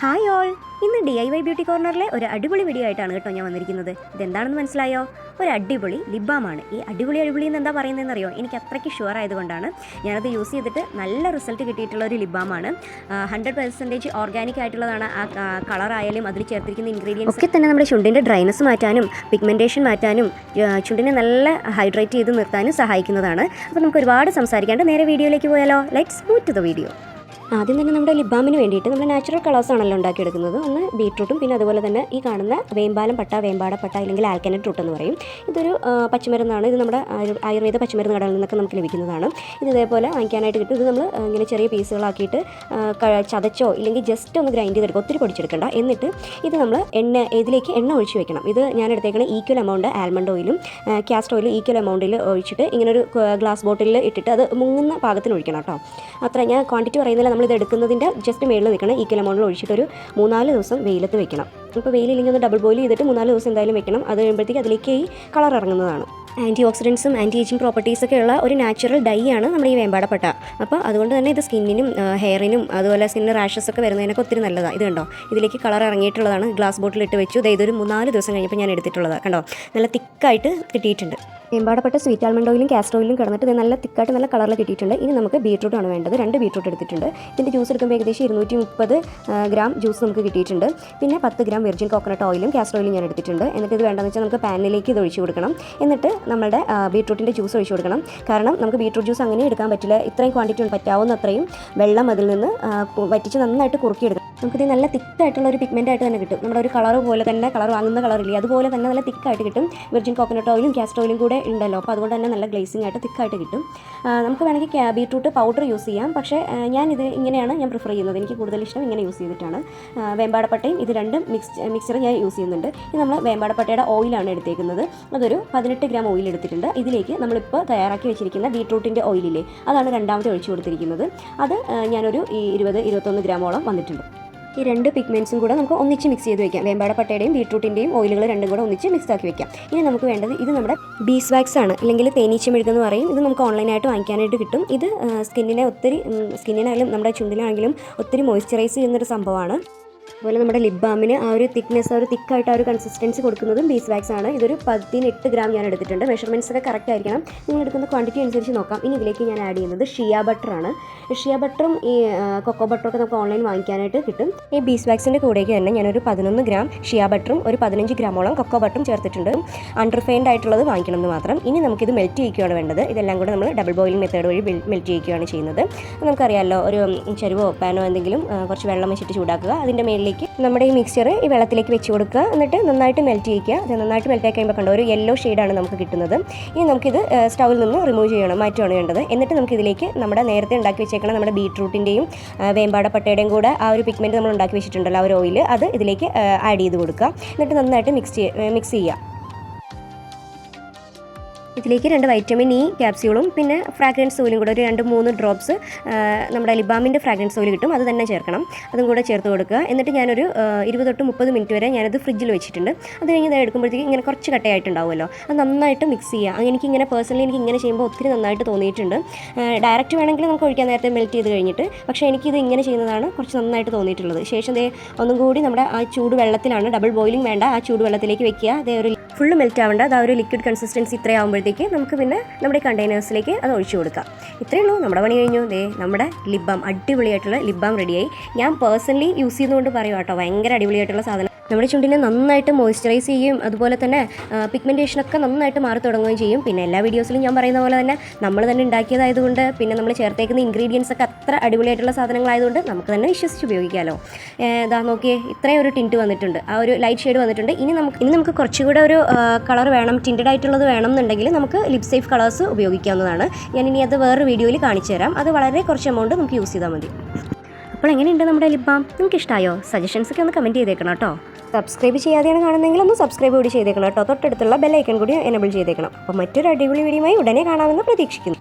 Hi all, ഇന്ന് DIY beauty കോർണറിലെ ഒരു അടിപൊളി വീഡിയോ ആയിട്ടാണ് കേട്ടോ ഞാൻ വന്നിരിക്കുന്നത്. ഇതെന്താണെന്ന് മനസ്സിലായോ? ഒരു അടിപൊളി ലിബാമാണ്. ഈ അടിപൊളി എന്ന് എന്താ പറയുന്നതെന്നറിയോ? എനിക്ക് അത്രയ്ക്ക് ഷുവർ ആയതുകൊണ്ടാണ് ഞാനത് യൂസ് ചെയ്തിട്ട് നല്ല റിസൾട്ട് കിട്ടിയിട്ടുള്ള ഒരു ലിബാമാണ്. 100% ഓർഗാനിക് ആയിട്ടുള്ളതാണ്. ആ കളറായാലും അതിൽ ചേർത്തിരിക്കുന്ന ഇൻഗ്രീഡിയൻസ് ഒക്കെ തന്നെ നമ്മുടെ ചുണ്ടിൻ്റെ ഡ്രൈനസ് മാറ്റാനും പിഗ്മെൻറ്റേഷൻ മാറ്റാനും ചുണ്ടിനെ നല്ല ഹൈഡ്രേറ്റ് ചെയ്ത് നിർത്താനും സഹായിക്കുന്നതാണ്. അപ്പോൾ നമുക്ക് ഒരുപാട് സംസാരിക്കാണ്ട് നേരെ വീഡിയോയിലേക്ക് പോയാലോ? Let's move to the video. ആദ്യം തന്നെ നമ്മുടെ ലിബാമിന് വേണ്ടിയിട്ട് നമ്മൾ നാച്ചുറൽ കളേഴ്സാണല്ലോ ഉണ്ടാക്കിയെടുക്കുന്നത്. ഒന്ന് ബീട്രൂട്ടും പിന്നെ അതുപോലെ തന്നെ ഈ കാണുന്ന വേമ്പാലം പട്ട, വേമ്പാടപ്പട്ട അല്ലെങ്കിൽ ആൽക്കനറ്റ് റൂട്ട് എന്ന് പറയും. ഇതൊരു പച്ചമരുന്നാണ്. ഇത് നമ്മുടെ ആയുർവേദ പച്ചമരുന്ന് കടകളിൽ നിന്നൊക്കെ നമുക്ക് ലഭിക്കുന്നതാണ്. ഇത് ഇതേപോലെ വാങ്ങിക്കാനായിട്ട് കിട്ടും. ഇത് നമ്മൾ ഇങ്ങനെ ചെറിയ പീസുകളാക്കിയിട്ട് ചതച്ചോ ഇല്ലെങ്കിൽ ജസ്റ്റ് ഒന്ന് ഗ്രൈൻഡ് ചെയ്തെടുക്കുക, ഒത്തിരി പൊടിച്ചെടുക്കണ്ട. എന്നിട്ട് ഇത് നമ്മൾ ഇതിലേക്ക് എണ്ണ ഒഴിച്ച് വെക്കണം. ഇത് ഞാൻ എടുത്തേക്കുന്ന ഈക്വൽ എമൗണ്ട് ആൽമണ്ട് ഓയിലും കാസ്റ്റർ ഓയിലും ഈക്വൽ എമൗണ്ടിൽ ഒഴിച്ചിട്ട് ഇങ്ങനൊരു ഗ്ലാസ് ബോട്ടിലിൽ ഇട്ടിട്ട് അത് മുങ്ങുന്ന പാകത്തിന് ഒഴിക്കണം കേട്ടോ. അത്ര ഞാൻ ക്വാണ്ടിറ്റി പറയുന്നില്ല. നമ്മളിത് എടുക്കുന്നതിൻ്റെ ജസ്റ്റ് മേളിൽ നിൽക്കണം. ഈക്വൽ എമൗണ്ടിൽ ഒഴിച്ചിട്ടൊരു 3-4 ദിവസം വെയിലത്ത് വെക്കണം. ഇപ്പോൾ വെയിലില്ലെങ്കിൽ ഒന്ന് ഡബിൾ ബോയിൽ ചെയ്തിട്ട് 3-4 ദിവസം എന്തായാലും വെക്കണം. അത് കഴിയുമ്പോഴത്തേക്ക് അതിലേക്ക് ഈ കളർ ഇറങ്ങുന്നതാണ്. ആൻറ്റി ഓക്സിഡൻസും ആൻറ്റി ഏജിങ് പ്രോപ്പർട്ടീസൊക്കെ ഉള്ള ഒരു നാച്ചുറൽ ഡൈ ആണ് നമ്മുടെ ഈ വേമ്പാടപ്പട്ട. അപ്പോൾ അതുകൊണ്ട് തന്നെ ഇത് സ്കിന്നിനും ഹെയറിനും അതുപോലെ സ്കിന്നിന് റാഷസ് ഒക്കെ വരുന്നതിനൊക്കെ ഒത്തിരി നല്ലതാണ്. ഇത് കണ്ടോ, ഇതിലേക്ക് കളർ ഇറങ്ങിയിട്ടുള്ളതാണ്. ഗ്ലാസ് ബോട്ടിലിട്ട് വെച്ചു. ഇതൊരു 3-4 ദിവസം കഴിഞ്ഞപ്പോൾ ഞാൻ എടുത്തിട്ടുള്ളതാണ്. കണ്ടോ, നല്ല തിക്കായിട്ട് കിട്ടിയിട്ടുണ്ട്. വേമ്പാടപ്പട്ട സ്വീറ്റ് ആൽമണ്ട് ഓയിലും കാസ്റ്റർ ഓയിലും കിടന്നിട്ട് നല്ല തിക്കായിട്ട് നല്ല കളറിൽ കിട്ടിയിട്ടുണ്ട്. ഇനി നമുക്ക് ബീട്രൂട്ടാണ് വേണ്ടത്. 2 ബീട്രൂട്ട് എടുത്തിട്ടുണ്ട്. ഇതിൻ്റെ ജ്യൂസ് എടുക്കുമ്പോൾ ഏകദേശം 230 ഗ്രാം ജ്യൂസ് നമുക്ക് കിട്ടിയിട്ടുണ്ട്. പിന്നെ 10 ഗ്രാം വെർജിൻ കോക്കനട്ട് ഓയിലും കാസ്റ്റർ ഓയിലും ഞാൻ എടുത്തിട്ടുണ്ട്. എന്നിട്ട് ഇത് വേണ്ടതെന്ന് വെച്ചാൽ നമുക്ക് പാനിലേക്ക് ഇത് ഒഴിച്ച് കൊടുക്കണം. എന്നിട്ട് നമ്മുടെ ബീട്രൂട്ടിൻ്റെ ജ്യൂസ് ഒഴിച്ച് കൊടുക്കണം. കാരണം നമുക്ക് ബീട്രൂട്ട് ജ്യൂസ് അങ്ങനെ എടുക്കാൻ പറ്റില്ല. ഇത്രയും ക്വാണ്ടിറ്റി പറ്റാവുന്ന അത്രയും വെള്ളം അതിൽ നിന്ന് വറ്റിച്ച് നന്നായിട്ട് കുറുക്കിയെടുക്കണം. നമുക്കിത് നല്ല തിക്കായിട്ടുള്ള ഒരു പിഗ്മെൻ്റ് ആയിട്ട് തന്നെ കിട്ടും. നമ്മുടെ ഒരു കളർ പോലെ തന്നെ, കളർ വാങ്ങുന്ന കളറില്ലേ അതുപോലെ തന്നെ നല്ല തിക്കായിട്ട് കിട്ടും. വെർജിൻ കോക്കനട്ട് ഓയിലും കാസ്റ്റർ ഓയിലും കൂടെ ഉണ്ടല്ലോ, അപ്പോൾ അതുകൊണ്ട് തന്നെ നല്ല ഗ്ലേസിംഗ് ആയിട്ട് തിക്കായിട്ട് കിട്ടും. നമുക്ക് വേണമെങ്കിൽ ബീട്രൂട്ട് പൗഡർ യൂസ് ചെയ്യാം. പക്ഷേ ഞാനിത് ഇങ്ങനെയാണ് ഞാൻ പ്രിഫർ ചെയ്യുന്നത്. എനിക്ക് കൂടുതൽ ഇഷ്ടം ഇങ്ങനെ യൂസ് ചെയ്തിട്ടാണ്. വേമ്പാടപ്പട്ടയും ഇത് രണ്ടും മിക്സ്ചർ ഞാൻ യൂസ് ചെയ്യുന്നുണ്ട്. ഇത് നമ്മൾ വേമ്പാടപ്പട്ടയുടെ ഓയിലാണ് എടുത്തേക്കുന്നത്. അതൊരു 18 ഗ്രാം ഓയിൽ എടുത്തിട്ടുണ്ട്. ഇതിലേക്ക് നമ്മളിപ്പോൾ തയ്യാറാക്കി വെച്ചിരിക്കുന്ന ബീട്രൂട്ടിൻ്റെ ഓയിലില്ലേ, അതാണ് രണ്ടാമത്തെ ഒഴിച്ച് കൊടുത്തിരിക്കുന്നത്. അത് ഞാനൊരു 20-21 ഗ്രാമോളം വന്നിട്ടുണ്ട്. ഈ 2 പിഗ്മെൻറ്റ്സും കൂടെ നമുക്ക് ഒന്നിച്ച് മിക്സ് ചെയ്ത് വെക്കാം. വേമ്പാടപ്പട്ടയുടെയും ബീട്രൂട്ടിൻ്റെയും ഓയിലുകൾ രണ്ടും കൂടെ ഒന്നിച്ച് മിക്സ് ആക്കി വെക്കാം. ഇനി നമുക്ക് വേണ്ടത് ഇത് നമ്മുടെ ബീസ് വാക്സ് ആണ്, അല്ലെങ്കിൽ തേനീച്ച മെഴുകെന്ന് പറയും. ഇത് നമുക്ക് ഓൺലൈനായിട്ട് വാങ്ങിക്കാനായിട്ട് കിട്ടും. ഇത് സ്കിന്നിനായാലും നമ്മുടെ ചുണ്ടിനാണെങ്കിലും ഒത്തിരി മോയ്സ്ചറൈസ് ചെയ്യുന്നൊരു സംഭവമാണ്. അതുപോലെ നമ്മുടെ ലിപ് ബാമിന് ആ ഒരു തിക്നെസ്, ആ ഒരു തിക്കായിട്ട് ആ ഒരു കൺസിസ്റ്റൻസി കൊടുക്കുന്നതും ബീസ് വാക്സ് ആണ്. ഇതൊരു 18 ഗ്രാം ഞാൻ എടുത്തിട്ടുണ്ട്. മെഷർമെൻറ്റ്സ് ഒക്കെ കറക്റ്റ് ആയിരിക്കണം. നിങ്ങൾ എടുക്കുന്ന ക്വാണ്ടിറ്റി അനുസരിച്ച് നോക്കാം. ഇനി ഇതിലേക്ക് ഞാൻ ആഡ് ചെയ്യുന്നത് ഷിയ ബട്ടറാണ്. ഷിയ ബട്ടറും ഈ കൊക്കോ ബട്ടറും ഒക്കെ നമുക്ക് ഓൺലൈൻ വാങ്ങിക്കാനായിട്ട് കിട്ടും. ഈ ബീസ് വാക്സിൻ്റെ കൂടേക്ക് തന്നെ ഞാനൊരു 11 ഗ്രാം ഷിയ ബട്ടറും ഒരു 15 ഗ്രാമോളം കൊക്കോ ബട്ടറും ചേർത്തിട്ടുണ്ട്. അൺറിഫൈൻഡ് ആയിട്ടുള്ളത് വാങ്ങിക്കണം എന്ന് മാത്രം. ഇനി നമുക്കിത് മെൽറ്റ് ചെയ്യിക്കുകയാണ് വേണ്ടത്. ഇതെല്ലാം കൂടെ നമ്മൾ ഡബിൾ ബോയിലിംഗ് മെത്തേഡ് വഴി മെൽറ്റ് ചെയ്യിക്കുകയാണ് ചെയ്യുന്നത്. നമുക്കറിയാമല്ലോ, ഒരു ചെരുവോ പാനോ എന്തെങ്കിലും കുറച്ച് വെള്ളം വെച്ചിട്ട് ചൂടാക്കുക. അതിൻ്റെ മേലിലേക്ക് നമ്മുടെ ഈ മിക്സ്ചർ ഈ വെള്ളത്തിലേക്ക് വെച്ച് കൊടുക്കുക. എന്നിട്ട് നന്നായിട്ട് മെൽറ്റ് ചെയ്യിക്കുക. അത് നന്നായിട്ട് മെൽറ്റ് ആയി കഴിയുമ്പോൾ കണ്ടോ, ഒരു യെല്ലോ ഷെയ്ഡാണ് നമുക്ക് കിട്ടുന്നത്. ഇനി നമുക്കിത് സ്റ്റൗവിൽ നിന്ന് റിമൂവ് ചെയ്യണം, മാറ്റുകയാണ് വേണ്ടത്. എന്നിട്ട് നമുക്കിതിലേക്ക് നമ്മുടെ നേരത്തെ ഉണ്ടാക്കി വെച്ചേക്കണം നമ്മുടെ ബീട്രൂട്ടിൻ്റെയും വേമ്പാടപ്പട്ടയുടെയും കൂടെ ആ ഒരു പിഗ്മെൻറ്റ് നമ്മൾ ഉണ്ടാക്കി വെച്ചിട്ടുണ്ടല്ലോ, ആ ഒരു ഓയിൽ, അത് ഇതിലേക്ക് ആഡ് ചെയ്ത് കൊടുക്കുക. എന്നിട്ട് നന്നായിട്ട് മിക്സ് ചെയ്യുക. ഇതിലേക്ക് 2 വൈറ്റമിൻ ഇ ക്യാപ്സ്യൂളും പിന്നെ ഫ്രാഗ്രൻസ് ഓയിലും കൂടെ ഒരു 2-3 ഡ്രോപ്സ് നമ്മുടെ ലിബാമിൻ്റെ ഫ്രാഗ്രൻസ് ഓയിൽ കിട്ടും, അത് തന്നെ ചേർക്കണം. അതും കൂടെ ചേർത്ത് കൊടുക്കുക. എന്നിട്ട് ഞാനൊരു 20-30 മിനിറ്റ് വരെ ഞാനത് ഫ്രിഡ്ജിൽ വെച്ചിട്ടുണ്ട്. അത് കഴിഞ്ഞ് ഇത് എടുക്കുമ്പോഴത്തേക്ക് ഇങ്ങനെ കുറച്ച് കട്ടയായിട്ടുണ്ടാവുമല്ലോ, അത് നന്നായിട്ട് മിക്സ് ചെയ്യുക. എനിക്കിങ്ങനെ പേഴ്സണലി എനിക്ക് ഇങ്ങനെ ചെയ്യുമ്പോൾ ഒത്തിരി നന്നായിട്ട് തോന്നിയിട്ടുണ്ട്. ഡയറക്റ്റ് വേണമെങ്കിൽ നമുക്ക് ഒഴിക്കാൻ നേരത്തെ മെൽറ്റ് ചെയ്ത് കഴിഞ്ഞിട്ട്, പക്ഷേ എനിക്കിത് ഇങ്ങനെ ചെയ്യുന്നതാണ് കുറച്ച് നന്നായിട്ട് തോന്നിയിട്ടുള്ളത്. ശേഷം ഒന്നും കൂടി നമ്മുടെ ആ ചൂട് വെള്ളത്തിലാണ്, ഡബിൾ ബോയിലിംഗ് വേണ്ട, ആ ചൂട് വെള്ളത്തിലേക്ക് വെക്കുക. ഒരു ഫുള്ള് മെൽറ്റ് ആവേണ്ട, അത് ആ ഒരു ലിക്വിഡ് കൺസിസ്റ്റൻസി ഇത്രയാകുമ്പോഴത്തേക്ക് നമുക്ക് പിന്നെ നമ്മുടെ കണ്ടെയ്നേഴ്സിലേക്ക് അത് ഒഴിച്ചു കൊടുക്കാം. ഇത്രയേ ഉള്ളൂ, നമ്മുടെ പണി കഴിഞ്ഞു. നമ്മുടെ ലിപ് ബാം, അടിപൊളിയായിട്ടുള്ള ലിപ് ബാം റെഡിയായി. ഞാൻ പേഴ്സണലി യൂസ് ചെയ്യുന്നതുകൊണ്ട് പറയുക കേട്ടോ, ഭയങ്കര അടിപൊളിയായിട്ടുള്ള സാധനം. നമ്മുടെ ചുണ്ടിനെ നന്നായിട്ട് മോയ്സ്ചറൈസ് ചെയ്യും. അതുപോലെ തന്നെ പിഗ്മെൻറ്റേഷനൊക്കെ നന്നായിട്ട് മാറി തുടങ്ങുകയും ചെയ്യും. പിന്നെ എല്ലാ വീഡിയോസിലും ഞാൻ പറയുന്ന പോലെ തന്നെ നമ്മൾ തന്നെ ഉണ്ടാക്കിയതായതുകൊണ്ട്, പിന്നെ നമ്മൾ ചേർത്തേക്കുന്ന ഇൻഗ്രീഡിയൻസ് ഒക്കെ അത്ര അടിപൊളിയായിട്ടുള്ള സാധനങ്ങളായതുകൊണ്ട് നമുക്ക് തന്നെ വിശ്വസിച്ച് ഉപയോഗിക്കാമല്ലോ. ഇതാ നോക്കിയേ, ഇത്രയും ഒരു ടിൻറ്റ് വന്നിട്ടുണ്ട്, ആ ഒരു ലൈറ്റ് ഷെയ്ഡ് വന്നിട്ടുണ്ട്. ഇനി നമുക്ക് കുറച്ചുകൂടെ ഒരു കളർ വേണം, ടിൻറ്റഡ് ആയിട്ടുള്ളത് വേണം എന്നുണ്ടെങ്കിൽ നമുക്ക് ലിപ് സേഫ് കളേഴ്സ് ഉപയോഗിക്കാവുന്നതാണ്. ഞാനിനി അത് വേറൊരു വീഡിയോയിൽ കാണിച്ചു തരാം. അത് വളരെ കുറച്ച് എമൗണ്ട് നമുക്ക് യൂസ് ചെയ്താൽ മതി. അപ്പോൾ എങ്ങനെയുണ്ട് നമ്മുടെ ലിപ് ബാം? നിങ്ങൾക്ക് ഇഷ്ടമായോ? സജഷൻസൊക്കെ ഒന്ന് കമൻറ്റ് ചെയ്തേക്കണം കേട്ടോ. സബ്സ്ക്രൈബ് ചെയ്യാതെയാണ് കാണുന്നതെങ്കിൽ ഒന്ന് സബ്സ്ക്രൈബ് കൂടി ചെയ്തേക്കണം കേട്ടോ. തൊട്ടടുത്തുള്ള ബെൽ ഐക്കൺ കൂടി എനേബിൾ ചെയ്തേക്കണം. അപ്പോൾ മറ്റൊരു അടിപൊളി വീഡിയോയുമായി ഉടനെ കാണാമെന്ന് പ്രതീക്ഷിക്കുന്നു.